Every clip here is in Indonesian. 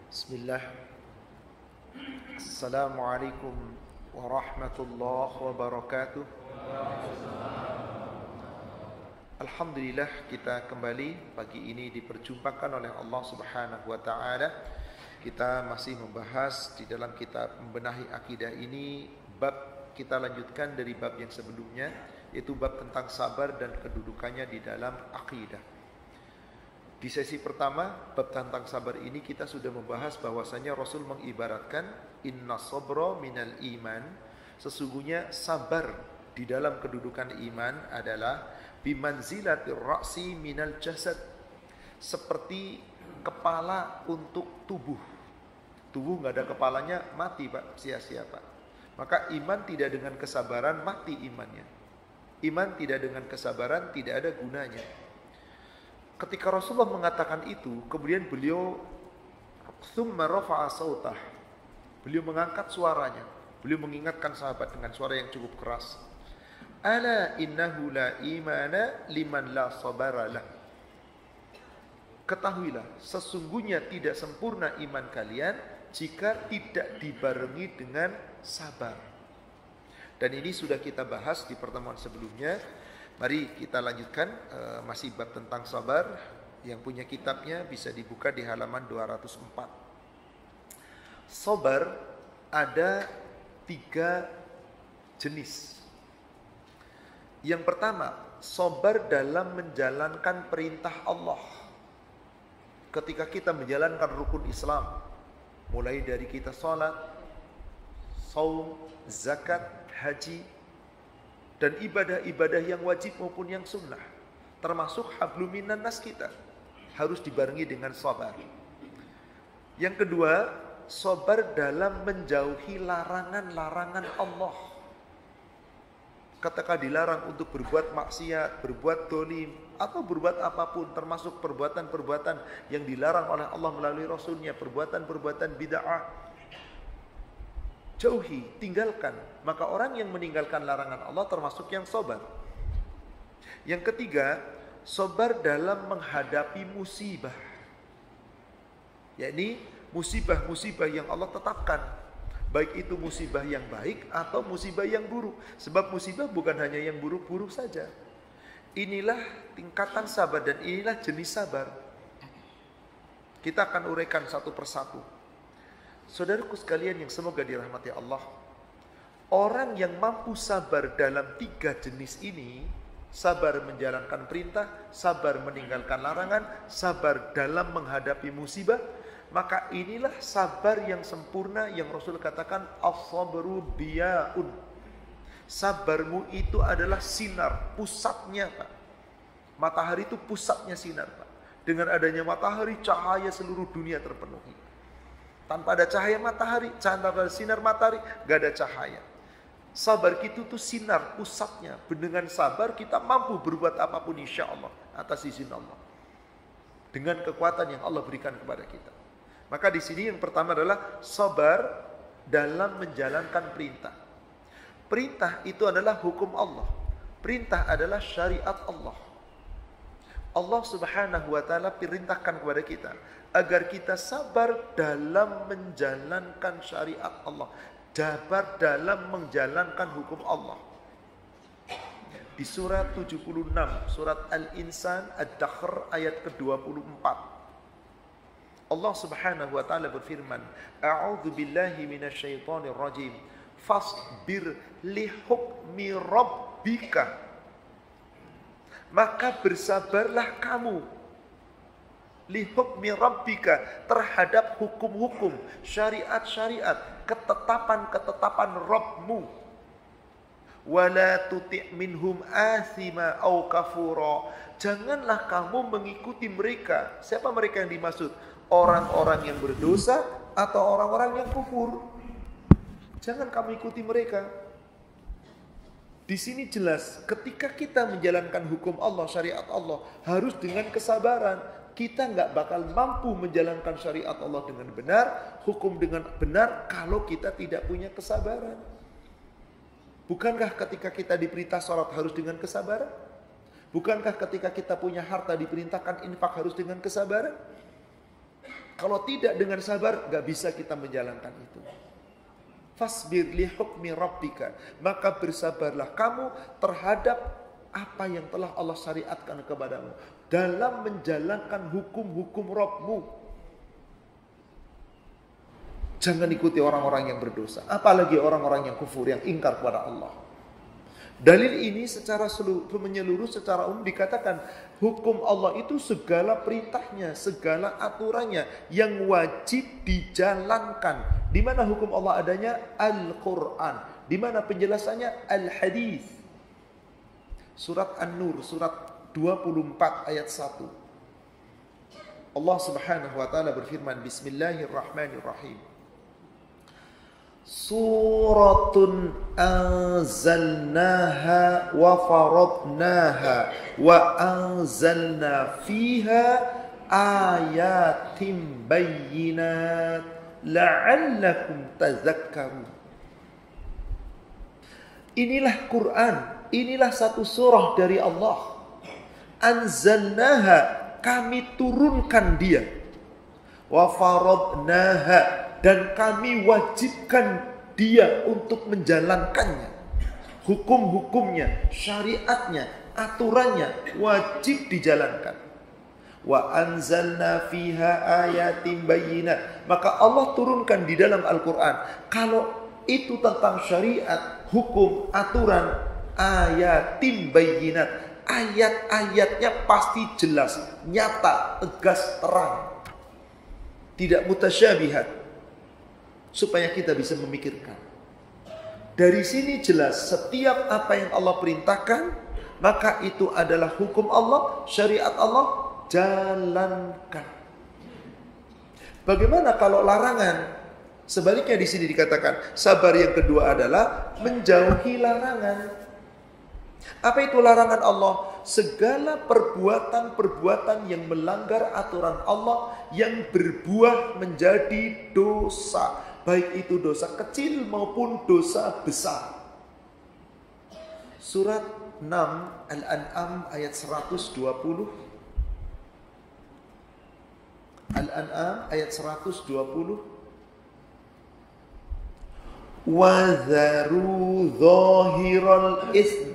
Bismillah. Assalamualaikum warahmatullahi wabarakatuh. Alhamdulillah, kita kembali pagi ini diperjumpakan oleh Allah Subhanahu wa taala. Kita masih membahas di dalam kitab Membenahi Akidah ini, bab kita lanjutkan dari bab yang sebelumnya, yaitu bab tentang sabar dan kedudukannya di dalam akidah. Di sesi pertama, bab tentang sabar ini kita sudah membahas bahwasanya Rasul mengibaratkan inna sabra minal iman, sesungguhnya sabar di dalam kedudukan iman adalah bimanzilatir ra'si minal jasad, seperti kepala untuk tubuh. Tubuh nggak ada kepalanya, mati Pak, sia-sia Pak. Maka iman tidak dengan kesabaran, mati imannya. Iman tidak dengan kesabaran, tidak ada gunanya. Ketika Rasulullah mengatakan itu, kemudian beliau tsumma rafa'a sautah. Beliau mengangkat suaranya. Beliau mengingatkan sahabat dengan suara yang cukup keras. Ala innahu la imana liman la sabaralah. Ketahuilah, sesungguhnya tidak sempurna iman kalian jika tidak dibarengi dengan sabar. Dan ini sudah kita bahas di pertemuan sebelumnya. Mari kita lanjutkan, masih bab tentang sabar. Yang punya kitabnya bisa dibuka di halaman 204. Sabar ada 3 jenis. Yang pertama, sabar dalam menjalankan perintah Allah. Ketika kita menjalankan rukun Islam, mulai dari kita salat, saum, zakat, haji, dan ibadah-ibadah yang wajib maupun yang sunnah, termasuk hablum minan nas kita, harus dibarengi dengan sabar. Yang kedua, sabar dalam menjauhi larangan-larangan Allah. Ketika dilarang untuk berbuat maksiat, berbuat dolim, atau berbuat apapun, termasuk perbuatan-perbuatan yang dilarang oleh Allah melalui Rasulnya, perbuatan-perbuatan bid'ah, jauhi, tinggalkan. Maka orang yang meninggalkan larangan Allah termasuk yang sabar. Yang ketiga, sabar dalam menghadapi musibah, yakni musibah-musibah yang Allah tetapkan, baik itu musibah yang baik atau musibah yang buruk. Sebab musibah bukan hanya yang buruk-buruk saja. Inilah tingkatan sabar dan inilah jenis sabar. Kita akan uraikan satu persatu. Saudaraku sekalian yang semoga dirahmati Allah, orang yang mampu sabar dalam 3 jenis ini, sabar menjalankan perintah, sabar meninggalkan larangan, sabar dalam menghadapi musibah, maka inilah sabar yang sempurna yang Rasul katakan as-sabru biyaun. Sabarmu itu adalah sinar, pusatnya Pak. Matahari itu pusatnya sinar Pak. Dengan adanya matahari, cahaya seluruh dunia terpenuhi. Tanpa ada cahaya matahari, tanpa ada sinar matahari, gak ada cahaya. Sabar kita itu sinar pusatnya. Dengan sabar kita mampu berbuat apapun insya Allah atas izin Allah, dengan kekuatan yang Allah berikan kepada kita. Maka di sini yang pertama adalah sabar dalam menjalankan perintah. Perintah itu adalah hukum Allah. Perintah adalah syariat Allah. Allah Subhanahu wa taala perintahkan kepada kita agar kita sabar dalam menjalankan syariat Allah, sabar dalam menjalankan hukum Allah. Di surat 76, surat Al-Insan Ad-Dakhr ayat ke-24. Allah Subhanahu wa taala berfirman, "A'udzu billahi minasyaitonir rajim. Fasbir li hukmi rabbika." Maka bersabarlah kamu li hukmi rabbika, terhadap hukum-hukum, syariat-syariat, ketetapan-ketetapan Rabbmu. Wala tuti' minhum athima au kafura. Janganlah kamu mengikuti mereka. Siapa mereka yang dimaksud? Orang-orang yang berdosa atau orang-orang yang kufur. Jangan kamu ikuti mereka. Di sini jelas, ketika kita menjalankan hukum Allah, syariat Allah, harus dengan kesabaran. Kita nggak bakal mampu menjalankan syariat Allah dengan benar, hukum dengan benar, kalau kita tidak punya kesabaran. Bukankah ketika kita diperintah salat harus dengan kesabaran? Bukankah ketika kita punya harta diperintahkan infak harus dengan kesabaran? Kalau tidak dengan sabar, gak bisa kita menjalankan itu. Fasbir li hukmi rabbika, maka bersabarlah kamu terhadap apa yang telah Allah syariatkan kepadamu dalam menjalankan hukum-hukum Rabbmu. Jangan ikuti orang-orang yang berdosa, apalagi orang-orang yang kufur, yang ingkar kepada Allah. Dalil ini secara menyeluruh, secara umum dikatakan hukum Allah itu segala perintahnya, segala aturannya yang wajib dijalankan. Di mana hukum Allah adanya? Al-Quran. Di mana penjelasannya? Al-Hadis. Surat An-Nur, surat 24 ayat 1. Allah Subhanahu wa taala berfirman, Bismillahirrahmanirrahim. Suratun anzalnaha wa faradnaha wa anzalna fiha ayatin bayyinat la'allakum tazakkarun. Inilah Quran, inilah satu surah dari Allah. Anzalnaha, kami turunkan dia. Wa faradnaha, dan kami wajibkan dia untuk menjalankannya. Hukum-hukumnya, syariatnya, aturannya wajib dijalankan. Wa anzalna fiha ayatin bayyinat, maka Allah turunkan di dalam Al-Quran. Kalau itu tentang syariat, hukum, aturan, ayatin bayyinat, ayat-ayatnya pasti jelas, nyata, tegas, terang, tidak mutasyabihat, supaya kita bisa memikirkan. Dari sini jelas setiap apa yang Allah perintahkan, maka itu adalah hukum Allah, syariat Allah, jalankan. Bagaimana kalau larangan? Sebaliknya di sini dikatakan sabar yang kedua adalah menjauhi larangan. Apa itu larangan Allah? Segala perbuatan-perbuatan yang melanggar aturan Allah, yang berbuah menjadi dosa, baik itu dosa kecil maupun dosa besar. Surat 6 Al-An'am ayat 120. Al-An'am ayat 120. Wadharu zahiral ism,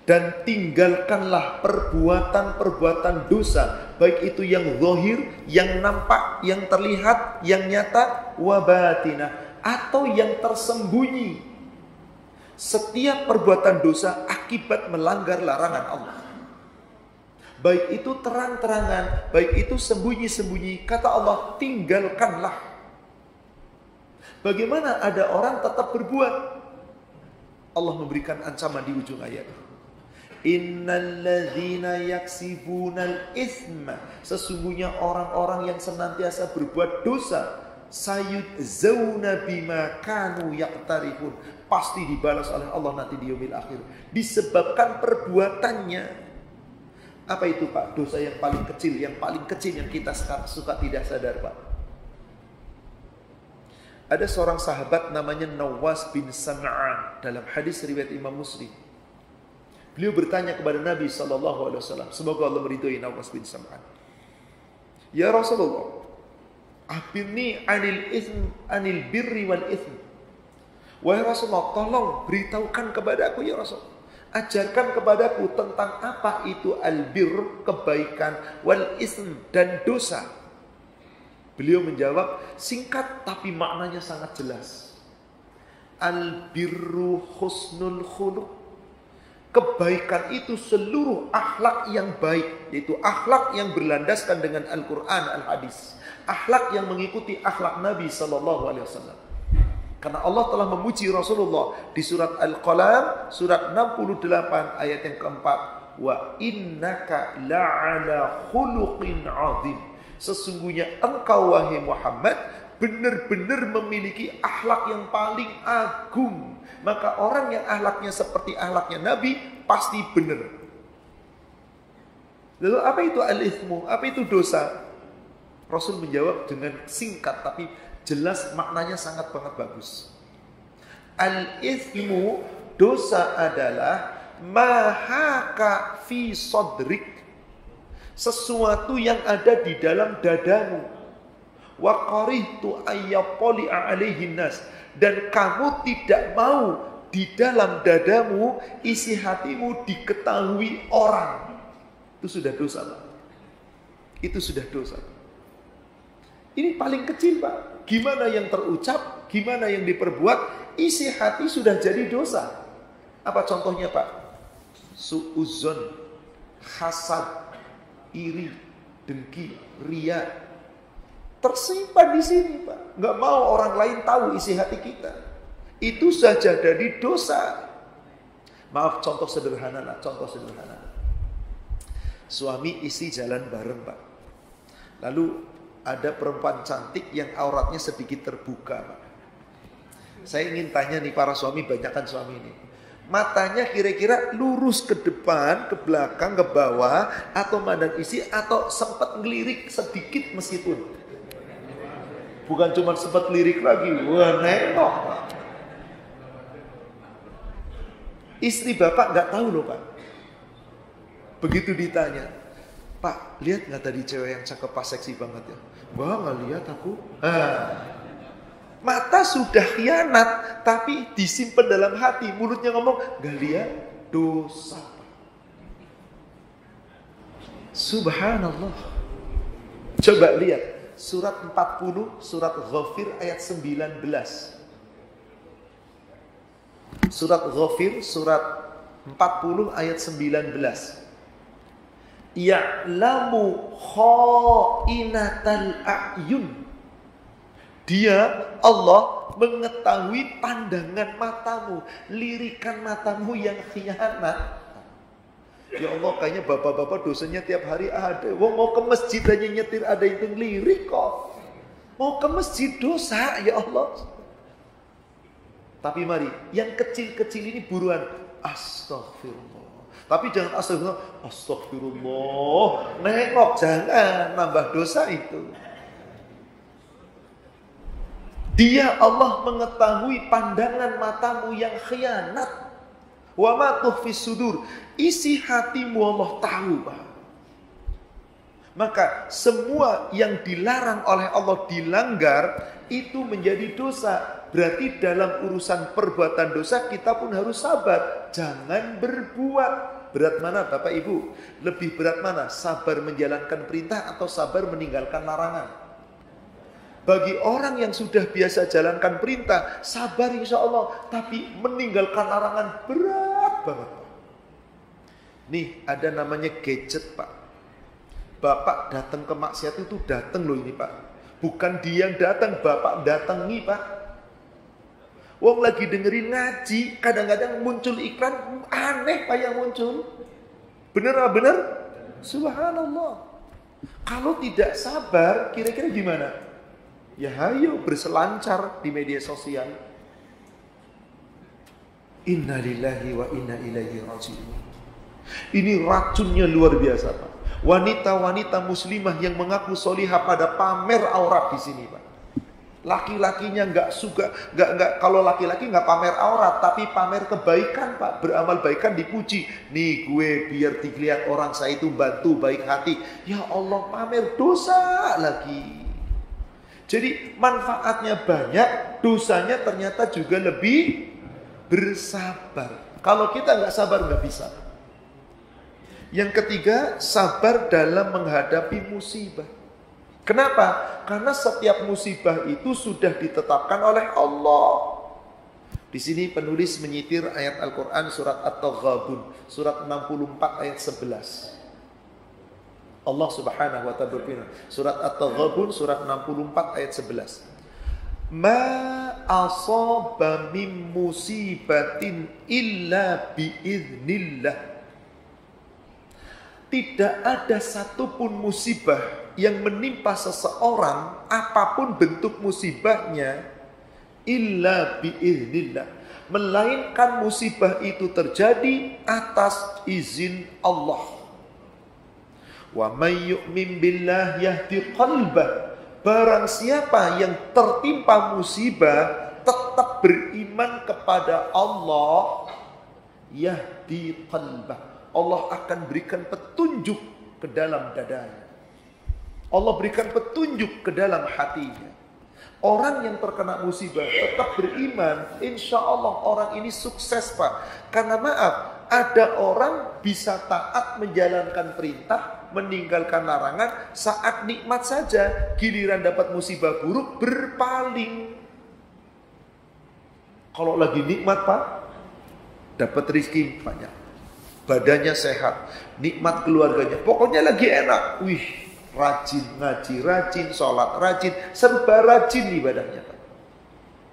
dan tinggalkanlah perbuatan-perbuatan dosa, baik itu yang zahir, yang nampak, yang terlihat, yang nyata, wabatinah, atau yang tersembunyi. Setiap perbuatan dosa akibat melanggar larangan Allah, baik itu terang-terangan, baik itu sembunyi-sembunyi, kata Allah, tinggalkanlah. Bagaimana ada orang tetap berbuat? Allah memberikan ancaman di ujung ayat. Innalladzina yaksibunal itsma, sesungguhnya orang-orang yang senantiasa berbuat dosa, sayudzawna bima kanu yaqtarifun, pasti dibalas oleh Allah nanti di yaumil akhir disebabkan perbuatannya. Apa itu, Pak? Dosa yang paling kecil, yang kita sekarang suka tidak sadar, Pak. Ada seorang sahabat namanya Nawas bin Sam'an, dalam hadis riwayat Imam Muslim. Beliau bertanya kepada Nabi SAW, semoga Allah meridhoi Nawas bin Sam'an. Ya Rasulullah, akhbirni anil birri wal itsm. Wahai Rasulullah, tolong beritahukan kepadaku ya Rasul. Ajarkan kepadaku tentang apa itu al-bir, kebaikan, wal itsm, dan dosa. Beliau menjawab singkat tapi maknanya sangat jelas. Al-birru husnul khuluq. Kebaikan itu seluruh akhlak yang baik, yaitu akhlak yang berlandaskan dengan Al-Quran, Al-Hadis. Akhlak yang mengikuti akhlak Nabi SAW. Karena Allah telah memuji Rasulullah di surat Al-Qalam, surat 68 ayat yang keempat. Wa innaka la'ala khuluqin azim. Sesungguhnya engkau wahai Muhammad benar-benar memiliki akhlak yang paling agung. Maka orang yang akhlaknya seperti akhlaknya Nabi pasti benar. Lalu apa itu al-itsmu? Apa itu dosa? Rasul menjawab dengan singkat tapi jelas, maknanya sangat banget bagus. Al-itsmu, dosa adalah mahaka fi sadrik, sesuatu yang ada di dalam dadamu. Wa qarihtu ayyaqali'a 'alaihin nas, dan kamu tidak mau di dalam dadamu, isi hatimu diketahui orang. Itu sudah dosa, Pak. Itu sudah dosa. Ini paling kecil, Pak. Gimana yang terucap, gimana yang diperbuat, isi hati sudah jadi dosa. Apa contohnya, Pak? Su'uzon, hasad, iri, dengki, riya, tersimpan di sini, Pak. Nggak mau orang lain tahu isi hati kita. Itu saja dari dosa. Maaf, contoh sederhana lah, contoh sederhana. Suami istri jalan bareng, Pak. Lalu ada perempuan cantik yang auratnya sedikit terbuka, Pak. Saya ingin tanya nih para suami, banyakkan suami ini. Matanya kira-kira lurus ke depan, ke belakang, ke bawah, atau mandang isi, atau sempat ngelirik sedikit meskipun. Bukan cuma sempat lirik lagi, wah nengok. Istri bapak nggak tahu loh, Pak. Begitu ditanya, Pak, lihat nggak tadi cewek yang cakep pas seksi banget ya? Wah, nggak lihat aku. Mata sudah khianat, tapi disimpan dalam hati. Mulutnya ngomong, nggak lihat, dosa. Subhanallah. Coba lihat surat 40, surat Ghafir ayat 19. Surat Ghafir, surat 40 ayat 19. Ya'lamu kha'inatal a'yun. Dia, Allah, mengetahui pandangan matamu, lirikan matamu yang khianat. Ya Allah, kayaknya bapak-bapak dosanya tiap hari ada. Wong mau ke masjid aja nyetir ada yang lirik kok. Mau ke masjid dosa, ya Allah. Tapi mari, yang kecil-kecil ini buruan astaghfirullah. Tapi jangan astagfirullah, nengok, jangan nambah dosa itu. Dia, Allah, mengetahui pandangan matamu yang khianat. Wa ma tukhfis sudur, isi hatimu Allah tahu, Pak. Maka semua yang dilarang oleh Allah dilanggar, itu menjadi dosa. Berarti dalam urusan perbuatan dosa kita pun harus sabar. Jangan berbuat. Berat mana Bapak Ibu? Lebih berat mana? Sabar menjalankan perintah atau sabar meninggalkan larangan? Bagi orang yang sudah biasa jalankan perintah, sabar insya Allah. Tapi meninggalkan larangan berat banget. Nih ada namanya gadget, Pak. Bapak datang ke maksiat itu datang loh ini, Pak. Bukan dia yang datang, Bapak datangi, Pak. Wong lagi dengerin ngaji, kadang-kadang muncul iklan aneh Pak yang muncul. Bener apa bener? Subhanallah. Kalau tidak sabar, kira-kira gimana? Ya hayo berselancar di media sosial. Innalillahi wa inna ilaihi raji'un. Ini racunnya luar biasa, Pak. Wanita-wanita muslimah yang mengaku solihah pada pamer aurat di sini, Pak. Laki-lakinya nggak suka, nggak kalau laki-laki nggak pamer aurat, tapi pamer kebaikan, Pak. Beramal baikan dipuji. Nih gue biar dilihat orang saya itu bantu baik hati. Ya Allah, pamer dosa lagi. Jadi manfaatnya banyak, dosanya ternyata juga lebih bersabar. Kalau kita nggak sabar nggak bisa. Yang ketiga, sabar dalam menghadapi musibah. Kenapa? Karena setiap musibah itu sudah ditetapkan oleh Allah. Di sini penulis menyitir ayat Al-Quran surat At-Taghabun, surat 64 ayat 11. Allah Subhanahu wa ta'ala berfirman, surat At-Taghabun surat 64 ayat 11. Ma asaba min musibatin illa biiznillah. Tidak ada satupun musibah yang menimpa seseorang, apapun bentuk musibahnya, illa biiznillah, melainkan musibah itu terjadi atas izin Allah. Wa may yu'min billah yahdi qalbah. Barang siapa yang tertimpa musibah tetap beriman kepada Allah, yahdi qalbah, Allah akan berikan petunjuk ke dalam dadanya. Allah berikan petunjuk ke dalam hatinya. Orang yang terkena musibah tetap beriman, insya Allah orang ini sukses Pak. Karena maaf, ada orang bisa taat menjalankan perintah, meninggalkan larangan saat nikmat saja. Giliran dapat musibah buruk berpaling. Kalau lagi nikmat Pak, dapat rezeki banyak, badannya sehat, nikmat keluarganya, pokoknya lagi enak. Wih, rajin ngaji, rajin sholat, rajin, serba rajin ibadahnya.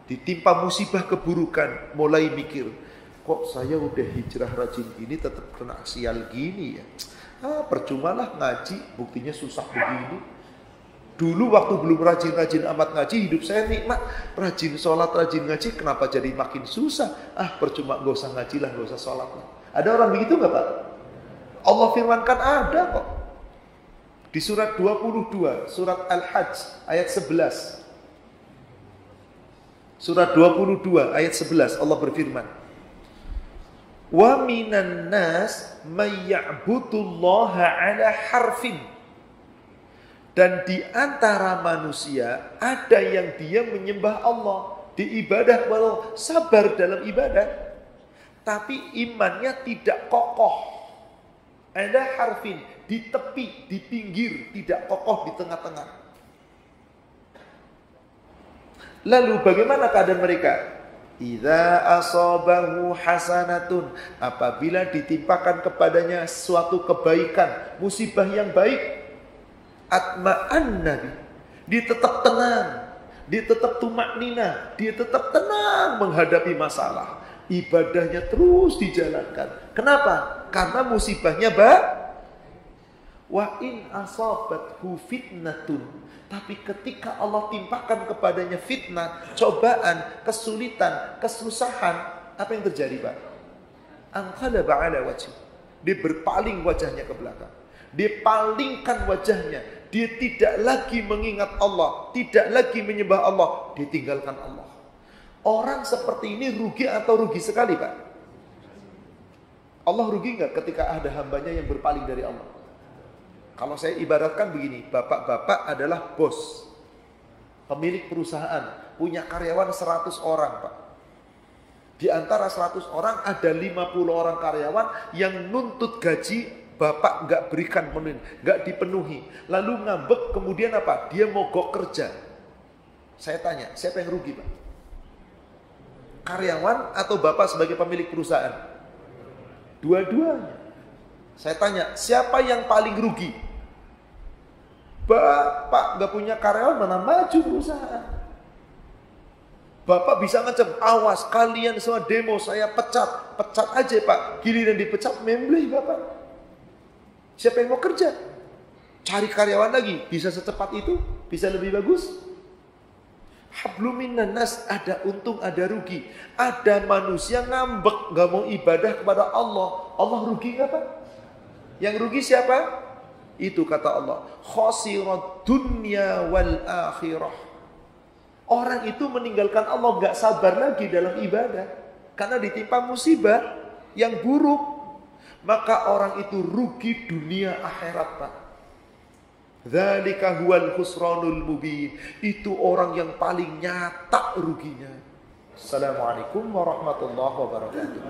Ditimpa musibah keburukan, mulai mikir, kok saya udah hijrah rajin gini tetap kena sial gini ya. Percumalah ngaji, buktinya susah begini. Dulu waktu belum rajin-rajin amat ngaji, hidup saya nikmat. Rajin sholat, rajin ngaji, kenapa jadi makin susah? Percuma, gak usah ngaji lah, gak usah sholat lah. Ada orang begitu gak Pak? Allah firmankan ada kok. Di surat 22, surat Al-Hajj ayat 11. Surat 22 ayat 11 Allah berfirman, "Wa minan nas may ya'budullaha 'ala harfin." Dan di antara manusia ada yang dia menyembah Allah di ibadah, walau sabar dalam ibadah, tapi imannya tidak kokoh. Ada harfin, di tepi, di pinggir, tidak kokoh di tengah-tengah. Lalu bagaimana keadaan mereka? Idza asabahu hasanatun, apabila ditimpakan kepadanya suatu kebaikan, musibah yang baik, atma'anna, dia tetap tenang, dia tetap tumaknina, dia tetap tenang menghadapi masalah. Ibadahnya terus dijalankan. Kenapa? Karena musibahnya wa in asabathu fitnatun, tapi ketika Allah timpakan kepadanya fitnah, cobaan, kesulitan, kesusahan, apa yang terjadi Pak? Anqalaba ala wajhi, dia berpaling wajahnya ke belakang, dia palingkan wajahnya, dia tidak lagi mengingat Allah, tidak lagi menyembah Allah, dia tinggalkan Allah. Orang seperti ini rugi atau rugi sekali Pak? Allah rugi nggak ketika ada hambanya yang berpaling dari Allah? Kalau saya ibaratkan begini, bapak-bapak adalah bos, pemilik perusahaan, punya karyawan 100 orang Pak. Di antara 100 orang ada 50 orang karyawan yang nuntut gaji bapak nggak berikan, nggak dipenuhi. Lalu ngambek, kemudian apa? Dia mogok kerja. Saya tanya, siapa yang rugi Pak? Karyawan atau bapak sebagai pemilik perusahaan? Dua-duanya. Saya tanya, siapa yang paling rugi? Bapak gak punya karyawan, mana maju perusahaan. Bapak bisa ngecem, awas kalian semua demo, saya pecat. Pecat aja Pak, giliran dipecat membleh Bapak. Siapa yang mau kerja? Cari karyawan lagi, bisa secepat itu? Bisa lebih bagus? Habluminan nas, ada untung, ada rugi. Ada manusia ngambek, gak mau ibadah kepada Allah. Allah rugi gak Pak? Yang rugi siapa? Itu kata Allah, khosirat dunya wal akhirah. Orang itu meninggalkan Allah, gak sabar lagi dalam ibadah karena ditimpa musibah yang buruk. Maka orang itu rugi dunia akhirat Pak. Dzalika huwal khusranul mubin. Itu orang yang paling nyata ruginya. Assalamualaikum warahmatullahi wabarakatuh.